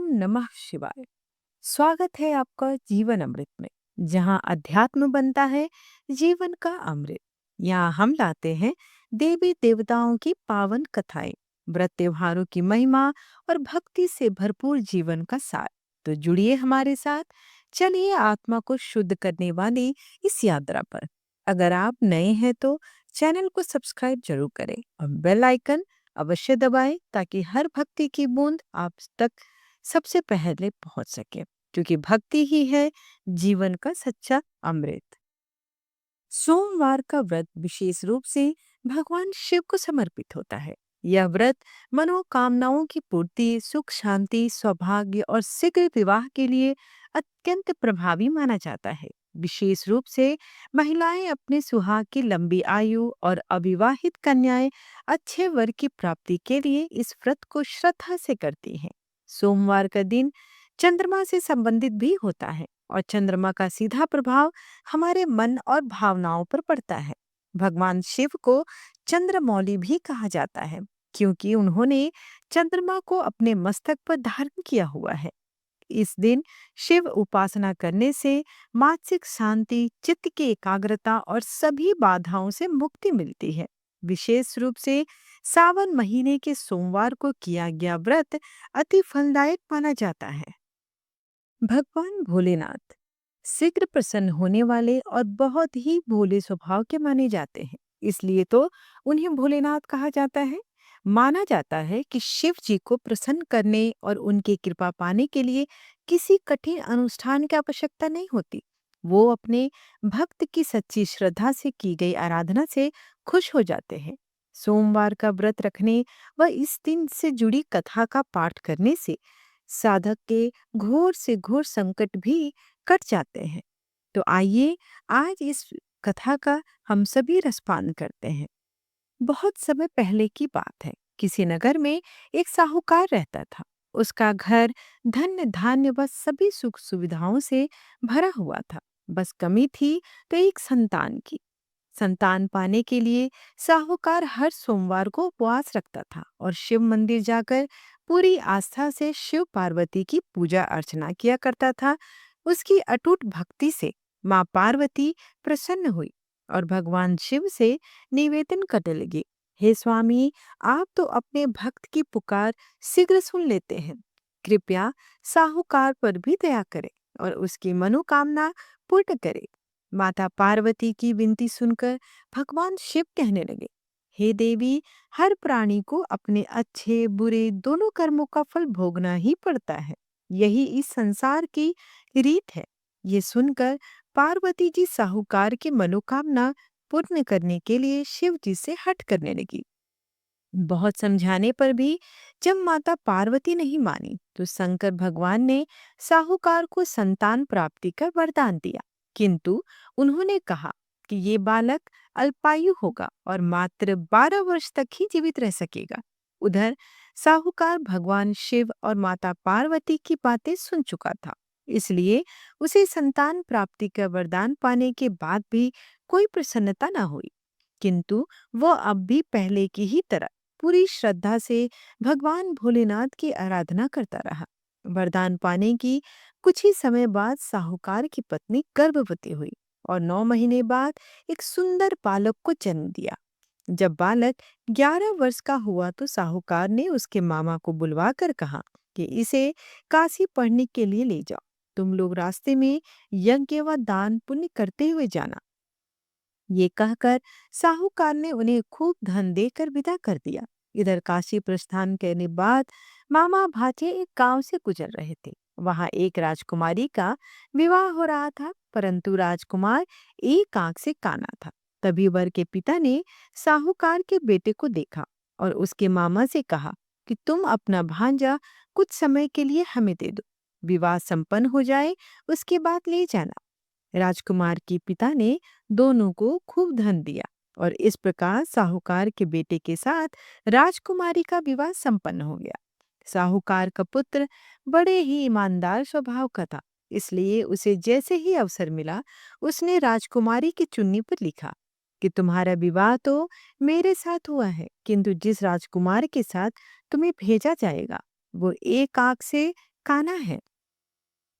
नमः शिवाय। स्वागत है आपका जीवन अमृत में, जहाँ अध्यात्म बनता है जीवन का अमृत। यहाँ हम लाते हैं देवी देवताओं की पावन कथाएं, व्रत त्योहारों की महिमा और भक्ति से भरपूर जीवन का सार। तो जुड़िए हमारे साथ, चलिए आत्मा को शुद्ध करने वाली इस यात्रा पर। अगर आप नए हैं तो चैनल को सब्सक्राइब जरूर करें और बेल आइकन अवश्य दबाएं, ताकि हर भक्ति की बूंद आप तक सबसे पहले पहुंच सके, क्योंकि भक्ति ही है जीवन का सच्चा अमृत। सोमवार का व्रत विशेष रूप से भगवान शिव को समर्पित होता है। यह व्रत मनोकामनाओं की पूर्ति, सुख शांति, सौभाग्य और शीघ्र विवाह के लिए अत्यंत प्रभावी माना जाता है। विशेष रूप से महिलाएं अपने सुहाग की लंबी आयु और अविवाहित कन्याएं अच्छे वर की प्राप्ति के लिए इस व्रत को श्रद्धा से करती हैं। सोमवार का दिन चंद्रमा से संबंधित भी होता है, और चंद्रमा का सीधा प्रभाव हमारे मन और भावनाओं पर पड़ता है। भगवान शिव को चंद्रमौली भी कहा जाता है, क्योंकि उन्होंने चंद्रमा को अपने मस्तक पर धारण किया हुआ है। इस दिन शिव उपासना करने से मानसिक शांति, चित्त की एकाग्रता और सभी बाधाओं से मुक्ति मिलती है। विशेष रूप से सावन महीने के सोमवार को किया गया व्रत अति फलदायक माना जाता है। भगवान भोलेनाथ शीघ्र प्रसन्न होने वाले और बहुत ही भोले स्वभाव के माने जाते हैं, इसलिए तो उन्हें भोलेनाथ कहा जाता है। माना जाता है कि शिव जी को प्रसन्न करने और उनकी कृपा पाने के लिए किसी कठिन अनुष्ठान की आवश्यकता नहीं होती। वो अपने भक्त की सच्ची श्रद्धा से की गई आराधना से खुश हो जाते हैं। सोमवार का व्रत रखने व इस दिन से जुड़ी कथा का पाठ करने से साधक के घोर से घोर संकट भी कट जाते हैं। तो आइए आज इस कथा का हम सभी रसपान करते हैं। बहुत समय पहले की बात है। किसी नगर में एक साहूकार रहता था। उसका घर धन्य धान्य व सभी सुख सुविधाओं से भरा हुआ था। बस कमी थी तो एक संतान की। संतान पाने के लिए साहूकार हर सोमवार को उपवास रखता था और शिव मंदिर जाकर पूरी आस्था से शिव पार्वती की पूजा अर्चना किया करता था। उसकी अटूट भक्ति से माँ पार्वती प्रसन्न हुई और भगवान शिव से निवेदन करने लगी, हे स्वामी, आप तो अपने भक्त की पुकार शीघ्र सुन लेते हैं। कृपया साहूकार पर भी दया करें और उसकी मनोकामना पूर्ण करें। माता पार्वती की विनती सुनकर भगवान शिव कहने लगे, हे देवी, हर प्राणी को अपने अच्छे बुरे दोनों कर्मों का फल भोगना ही पड़ता है। यही इस संसार की रीत है। ये सुनकर पार्वती जी साहूकार की मनोकामना पूर्ण करने के लिए शिव जी से हठ करने लगी। बहुत समझाने पर भी जब माता पार्वती नहीं मानी, तो शंकर भगवान ने साहूकार को संतान प्राप्ति का वरदान दिया। किंतु उन्होंने कहा कि ये बालक अल्पायु होगा और मात्र 12 वर्ष तक ही जीवित रह सकेगा। उधर साहूकार भगवान शिव और माता पार्वती की बातें सुन चुका था, इसलिए उसे संतान प्राप्ति का वरदान पाने के बाद भी कोई प्रसन्नता न हुई। किंतु वह अब भी पहले की ही तरह पूरी श्रद्धा से भगवान भोलेनाथ की आराधना करता रहा। वरदान पाने की कुछ ही समय बाद साहूकार की पत्नी गर्भवती हुई और 9 महीने बाद एक सुंदर बालक को जन्म दिया। जब बालक 11 वर्ष का हुआ तो साहूकार ने उसके मामा को बुलवाकर कहा कि इसे काशी पढ़ने के लिए ले जाओ। तुम लोग रास्ते में यज्ञ व दान पुण्य करते हुए जाना। ये कहकर साहूकार ने उन्हें खूब धन देकर विदा कर दिया। इधर काशी प्रस्थान करने बाद मामा भांजे एक गांव से गुजर रहे थे। वहां एक राजकुमारी का विवाह हो रहा था, परंतु राजकुमार एक आंख से काना था। तभी वर के पिता ने साहूकार के बेटे को देखा और उसके मामा से कहा कि तुम अपना भांजा कुछ समय के लिए हमें दे दो। विवाह संपन्न हो जाए उसके बाद ले जाना। राजकुमार के पिता ने दोनों को खूब धन दिया और इस प्रकार साहूकार के बेटे के साथ राजकुमारी का विवाह संपन्न हो गया। साहूकार का पुत्र बड़े ही ईमानदार स्वभाव का था, इसलिए उसे जैसे ही अवसर मिला उसने राजकुमारी की चुन्नी पर लिखा कि तुम्हारा विवाह तो मेरे साथ हुआ है, किंतु जिस राजकुमार के साथ तुम्हें भेजा जाएगा वो एक आंख से कान्हा है।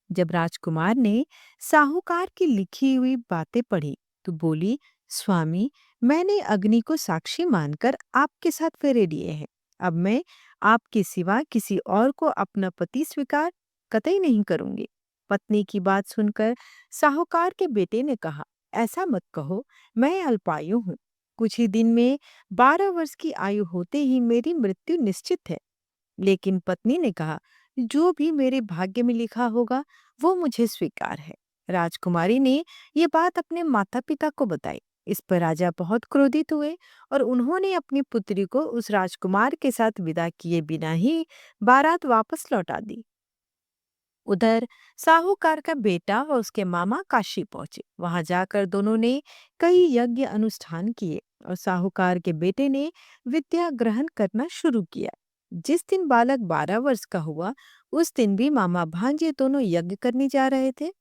जब राजकुमार ने साहूकार की लिखी हुई बातें पढ़ी तो बोली, स्वामी, मैंने अग्नि को साक्षी मानकर आपके साथ फेरे लिए हैं। अब मैं आपके सिवा किसी और को अपना पति स्वीकार कतई नहीं करूंगी। पत्नी की बात सुनकर साहूकार के बेटे ने कहा, ऐसा मत कहो, मैं अल्पायु हूँ। कुछ ही दिन में 12 वर्ष की आयु होते ही मेरी मृत्यु निश्चित है। लेकिन पत्नी ने कहा, जो भी मेरे भाग्य में लिखा होगा वो मुझे स्वीकार है। राजकुमारी ने ये बात अपने माता पिता को बताई। इस पर राजा बहुत क्रोधित हुए और उन्होंने अपनी पुत्री को उस राजकुमार के साथ विदा किए बिना ही बारात वापस लौटा दी। उधर साहूकार का बेटा और उसके मामा काशी पहुंचे। वहां जाकर दोनों ने कई यज्ञ अनुष्ठान किए और साहूकार के बेटे ने विद्या ग्रहण करना शुरू किया। जिस दिन बालक 12 वर्ष का हुआ, उस दिन भी मामा भांजे दोनों यज्ञ करने जा रहे थे।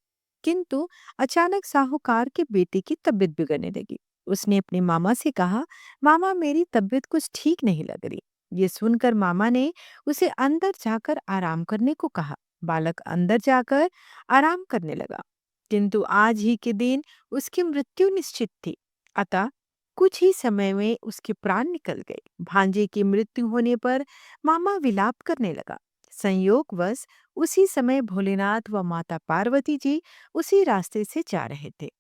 किंतु अचानक साहूकार के बेटे की तबीयत बिगड़ने लगी। उसने अपने मामा से कहा, मामा, मेरी तबीयत कुछ ठीक नहीं लग रही। ये सुनकर मामा ने उसे अंदर जाकर आराम करने को कहा। बालक अंदर जाकर आराम करने लगा, किंतु आज ही के दिन उसकी मृत्यु निश्चित थी। अतः कुछ ही समय में उसके प्राण निकल गए। भांजे की मृत्यु होने पर मामा विलाप करने लगा। संयोगवश उसी समय भोलेनाथ व माता पार्वती जी उसी रास्ते से जा रहे थे।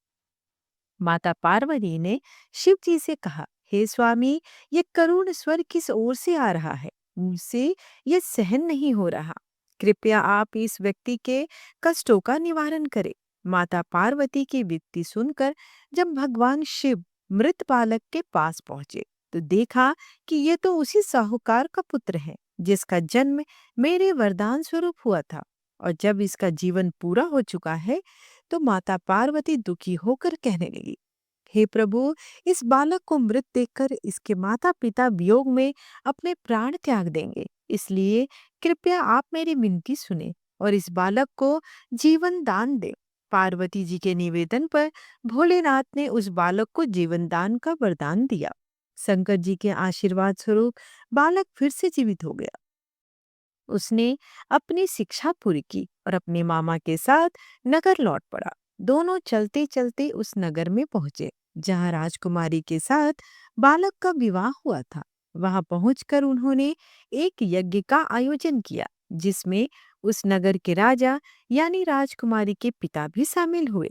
माता पार्वती ने शिव जी से कहा, हे स्वामी, ये करुण स्वर किस ओर से आ रहा है? मुझसे ये सहन नहीं हो रहा। कृपया आप इस व्यक्ति के कष्टों का निवारण करें। माता पार्वती की विनती सुनकर जब भगवान शिव मृत बालक के पास पहुंचे तो देखा कि ये तो उसी साहूकार का पुत्र है जिसका जन्म मेरे वरदान स्वरूप हुआ था। और जब इसका जीवन पूरा हो चुका है तो माता पार्वती दुखी होकर कहने लगी, हे प्रभु, इस बालक को मृत देखकर इसके माता पिता वियोग में अपने प्राण त्याग देंगे। इसलिए कृपया आप मेरी विनती सुने और इस बालक को जीवन दान दें। पार्वती जी के निवेदन पर भोलेनाथ ने उस बालक को जीवन दान का वरदान दिया। शंकर जी के आशीर्वाद स्वरूप बालक फिर से जीवित हो गया। उसने अपनी शिक्षा पूरी की और अपने मामा के साथ नगर लौट पड़ा। दोनों चलते चलते उस नगर में पहुंचे जहां राजकुमारी के साथ बालक का विवाह हुआ था। वहां पहुंचकर उन्होंने एक यज्ञ का आयोजन किया जिसमें उस नगर के राजा यानी राजकुमारी के पिता भी शामिल हुए।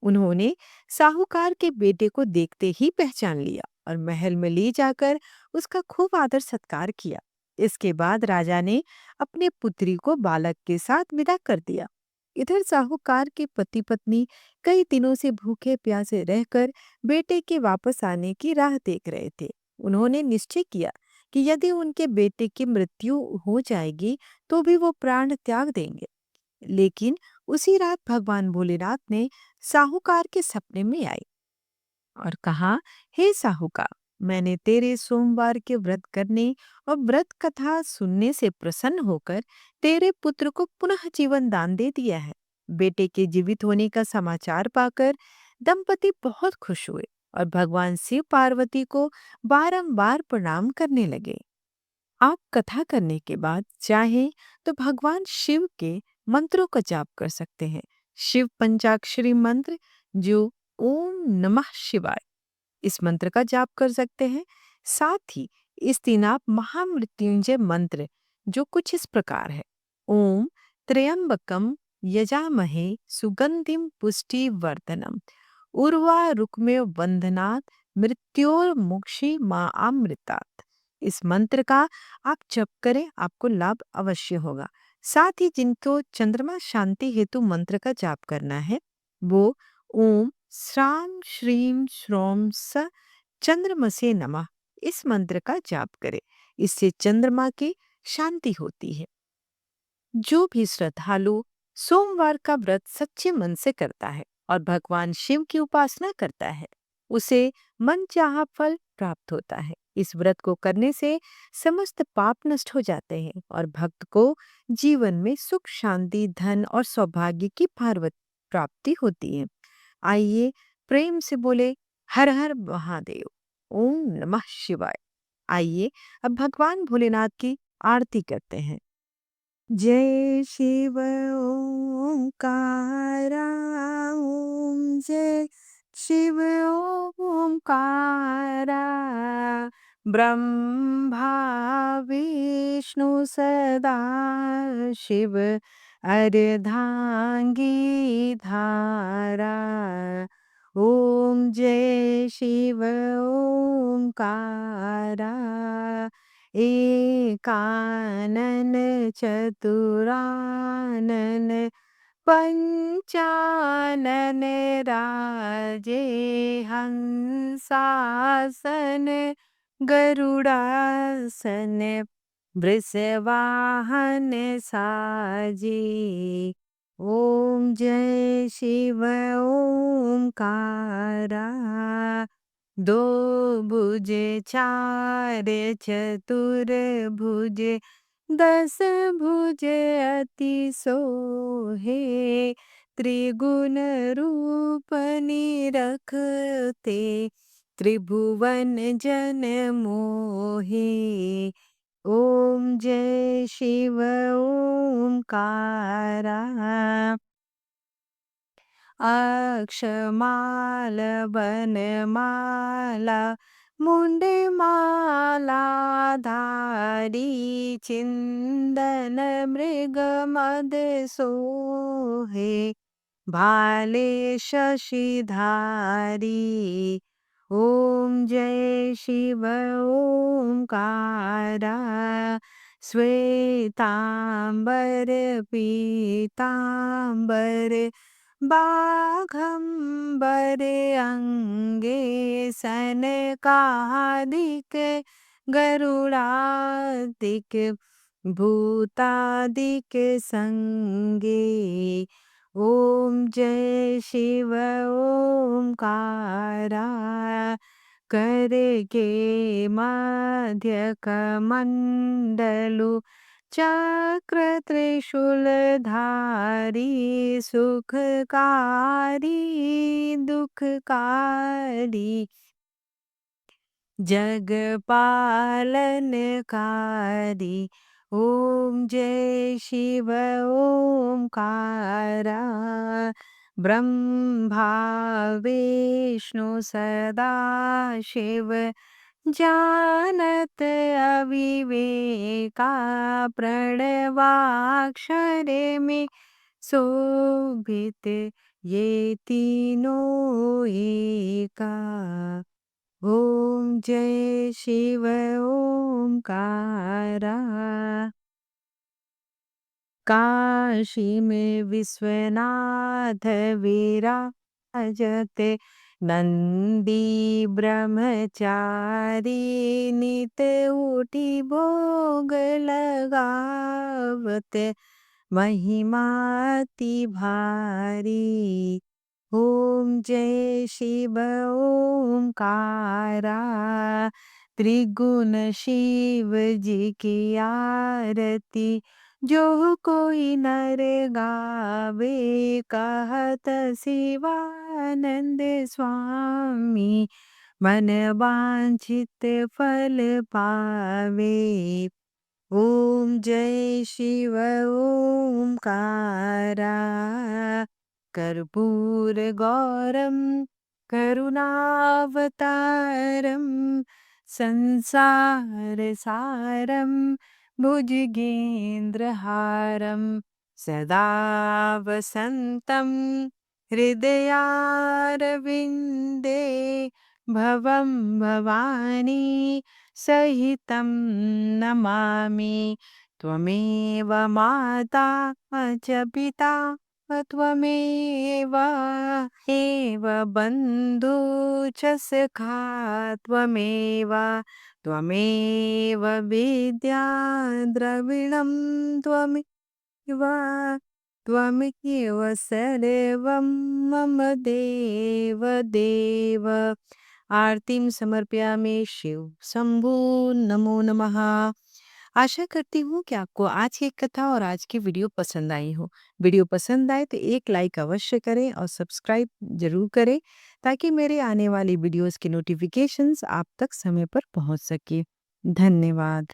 उन्होंने साहूकार के बेटे को देखते ही पहचान लिया और महल में ले जाकर उसका खूब आदर सत्कार किया। इसके बाद राजा ने अपने पुत्री को बालक के साथ विदा कर दिया। इधर साहूकार के पति पत्नी कई दिनों से भूखे प्यासे रहकर बेटे के वापस आने की राह देख रहे थे। उन्होंने निश्चय किया कि यदि उनके बेटे की मृत्यु हो जाएगी तो भी वो प्राण त्याग देंगे। लेकिन उसी रात भगवान भोलेनाथ ने साहूकार के सपने में आए और कहा, हे साहूकार, मैंने तेरे सोमवार के व्रत करने और व्रत कथा सुनने से प्रसन्न होकर तेरे पुत्र को पुनः जीवन दान दे दिया है। बेटे के जीवित होने का समाचार पाकर दंपति बहुत खुश हुए और भगवान शिव पार्वती को बारंबार प्रणाम करने लगे। आप कथा करने के बाद चाहें तो भगवान शिव के मंत्रों का जाप कर सकते हैं। शिव पंचाक्षरी मंत्र जो ओम नमः शिवाय, इस मंत्र का जाप कर सकते हैं। साथ ही इस दिन आप महामृत्युंजय मंत्र जो कुछ इस प्रकार है, ओम त्र्यंबकम यजामहे सुगंधिम पुष्टि वर्धनम उर्वा रुक्मे वंदनात् मृत्योर मुक्षी माँ अमृतात्, इस मंत्र का आप जप करें, आपको लाभ अवश्य होगा। साथ ही जिनको चंद्रमा शांति हेतु मंत्र का जाप करना है वो ओम श्राम श्रीम श्रोम स चंद्रमसे नमः, इस मंत्र का जाप करें। इससे चंद्रमा की शांति होती है। जो भी श्रद्धालु सोमवार का व्रत सच्चे मन से करता है और भगवान शिव की उपासना करता है उसे मनचाहा फल प्राप्त होता है। इस व्रत को करने से समस्त पाप नष्ट हो जाते हैं और भक्त को जीवन में सुख शांति धन और सौभाग्य की प्राप्ति होती है। आइए प्रेम से बोले, हर हर महादेव, ओम नमः शिवाय। आइए अब भगवान भोलेनाथ की आरती करते हैं। जय शिव ओंकारा, ओम जय शिव ओंकारा, ब्रह्मा विष्णु सदा शिव, अर्धांगी धारा। ओम जय शिव ओंकारा, एकानन चतुरानन, पंचानन राजे, हंसासन गरुड़ासन, वृषवाहन साजे। ओम जय शिव ओंकारा, दो भुजे चार चतुर भुजे, दस भुजे अति सोहे, त्रिगुण रूप निरखते, त्रिभुवन जन मोहे। ओम जय शिव ओंकारा, अक्षमाल वनमाला, मुंडमाला धारी, चिंदन मृगमद सोहे, भाले शशिधारी। ओम जय शिव ओंकारा, श्वेतांबर पीतांबर, बाघंबर अंगे, सनकादिक गरुड़ादिक, भूतादिक संगे। ओम जय शिव ओंकारा, कर के मध्य कमंडलु, चक्र त्रिशूलधारी, सुखकारी दुखकारी, जग पालनकारी। ओम जय शिव ओंकारा, ब्रह्मा विष्णु सदा शिव, जानत अविवेका, प्रणवाक्षर में शोभित, ये तीनों एका। ओम जय शिव ओंकारा, काशी में विश्वनाथ विराजते, नंदी ब्रह्मचारी, नित उठी भोग लगावते, महिमा अति भारी। ओम जय शिव ओंकारा, त्रिगुण शिव जी की आरती, जो कोई नर गावे, कहत शिवानंद स्वामी, मन वांछित फल पावे। ओम जय शिव ओंकारा, कर्पूर गौरम करुणावतारम, संसार सारम भुजगेंद्रहारम, सदा वसंतम हृदयारविंदे, भवं भवानी सहितं नमामि। त्वमेव माता च पिता त्वमेव, एव बन्धु च सखा त्वमेव, त्वमेव विद्या द्रविणं त्वमेव, त्वमेव सर्वं मम देव देव। आरतीम समर्पयामि शिव शंभु, नमो नमः। आशा करती हूँ कि आपको आज की कथा और आज की वीडियो पसंद आई हो। वीडियो पसंद आए तो एक लाइक अवश्य करें और सब्सक्राइब जरूर करें, ताकि मेरे आने वाली वीडियोस के नोटिफिकेशंस आप तक समय पर पहुंच सके। धन्यवाद।